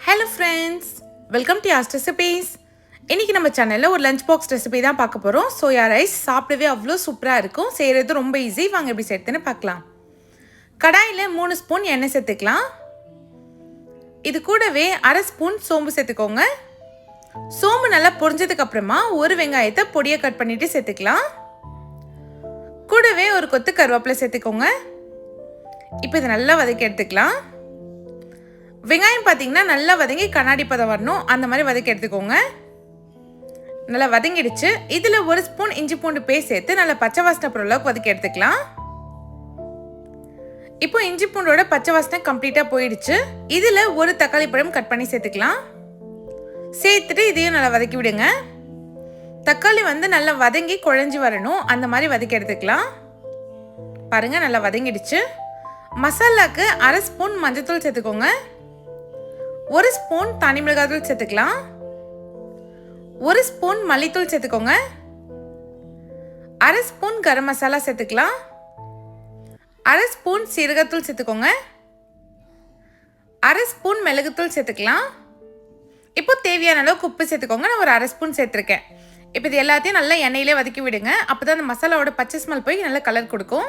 Hello friends, welcome to Yas Recipes. இன்னைக்கு நம்ம சேனல்ல ஒரு லஞ்ச் பாக்ஸ் ரெசிபி தான் பார்க்க போறோம். சோயா ரைஸ் சாப்பிடவே அவ்ளோ சூப்பரா இருக்கும். செய்யறது ரொம்ப ஈஸி. வாங்க எப்படி செய்யறதுன்னு பார்க்கலாம். கடாயில 3 ஸ்பூன் எண்ணெய் சேர்த்துக்கலாம். இது கூடவே 1/2 ஸ்பூன் சோம்பு சேர்த்துக்கோங்க. சோம்பு நல்லா பொரிஞ்சதுக்கு அப்புறமா ஒரு வெங்காயத்தை பொடியா கட் பண்ணிட்டு சேர்த்துக்கலாம். கூடவே ஒரு கொத்து கருவேப்பிலை சேர்த்துக்கோங்க. இப்போ இத நல்லா வதக்கி எடுத்துக்கலாம். வெங்காயம் பாத்தீங்கன்னா நல்லா வதங்கி கண்ணாடி பதம் வரணும். அந்த மாதிரி வதக்கி எடுத்துக்கோங்க. நல்லா வதங்கிடுச்சு. இதுல 1 ஸ்பூன் இஞ்சி பூண்டு பேஸ்ட் சேர்த்து நல்லா பச்சை வாசனை போற அளவுக்கு வதக்கி எடுத்துக்கலாம். இப்போ இஞ்சி பூண்டோட பச்சை வாசனை கம்ப்ளீட்டா போயிடுச்சு. இதுல ஒரு தக்காளி பழம் கட் பண்ணி சேர்த்துக்கலாம். சேர்த்துட்டு இதையும் நல்லா வதக்கி விடுங்க. தக்காளி நல்லா வதங்கி குழஞ்சி வரணும். அந்த மாதிரி வதக்கி எடுத்துக்கலாம். பாருங்க நல்லா வதங்கிடுச்சு. மசாலாக்கு 1/2 ஸ்பூன் மஞ்சள்தூள் சேர்த்துக்கோங்க. 1 ஸ்பூன் தனி மிளகாய்த்தூள் சேர்த்துக்கலாம். 1 ஸ்பூன் மல்லித்தூள் சேர்த்துக்கோங்க. 1/2 ஸ்பூன் கரம் மசாலா சேர்த்துக்கலாம். 1/2 ஸ்பூன் சீரகத்தூள் சேர்த்துக்கோங்க. 1/2 ஸ்பூன் மிளகுத்தூள் சேர்த்துக்கலாம். இப்போ தேவையான அளவுக்கு உப்பு சேர்த்துக்கோங்க. நான் ஒரு 1/2 ஸ்பூன் சேர்த்துருக்கேன். இப்போ இது எல்லாத்தையும் நல்லா எண்ணெயிலே வதக்கி விடுங்க. அப்போதான் அந்த மசாலாவோட பச்சை ஸ்மெல் போய் நல்ல கலர் கொடுக்கும்.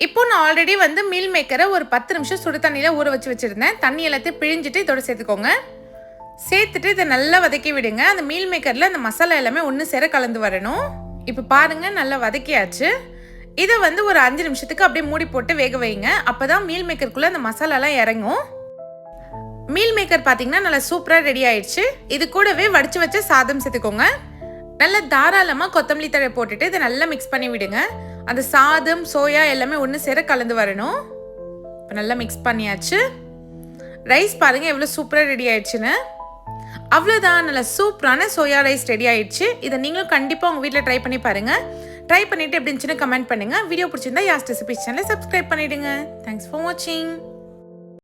இப்போ நான் ஆல்ரெடி மீல் மேக்கரை ஒரு 10 நிமிஷம் சுடு தண்ணியில் ஊற வச்சிருந்தேன். தண்ணி எல்லாத்தையும் பிழிஞ்சிட்டு இதோட சேர்த்துக்கோங்க. சேர்த்துட்டு இதை நல்லா வதக்கி விடுங்க. அந்த மீல் மேக்கரில் அந்த மசாலா எல்லாமே ஒன்று சேர கலந்து வரணும். இப்போ பாருங்க நல்லா வதக்கியாச்சு. இதை ஒரு 5 நிமிஷத்துக்கு அப்படியே மூடி போட்டு வேக வைங்க. அப்போதான் மீல் மேக்கருக்குள்ளே அந்த மசாலாலாம் இறங்கும். மீல் மேக்கர் பார்த்தீங்கன்னா நல்லா சூப்பராக ரெடி ஆயிடுச்சு. இது கூடவே வடிச்சு வச்ச சாதம் சேர்த்துக்கோங்க. நல்லா தாராளமாக கொத்தமல்லி தழை போட்டுட்டு இதை நல்லா மிக்ஸ் பண்ணி விடுங்க. அந்த சாதம் சோயா எல்லாமே ஒன்று சேர கலந்து வரணும். இப்போ நல்லா மிக்ஸ் பண்ணியாச்சு. ரைஸ் பாருங்கள் எவ்வளோ சூப்பராக ரெடி ஆயிடுச்சுன்னு. அவ்வளோதான், நல்லா சூப்பரான சோயா ரைஸ் ரெடி ஆயிடுச்சு. இதை நீங்களும் கண்டிப்பாக உங்கள் வீட்டில் ட்ரை பண்ணி பாருங்கள். ட்ரை பண்ணிவிட்டு எப்படி இருந்துச்சுன்னு கமெண்ட் பண்ணுங்கள். வீடியோ பிடிச்சிருந்தா யாஸ் ரெசிபீஸ் சேனலை சப்ஸ்கிரைப் பண்ணிவிடுங்க. தேங்க்ஸ் ஃபார் வாட்சிங்.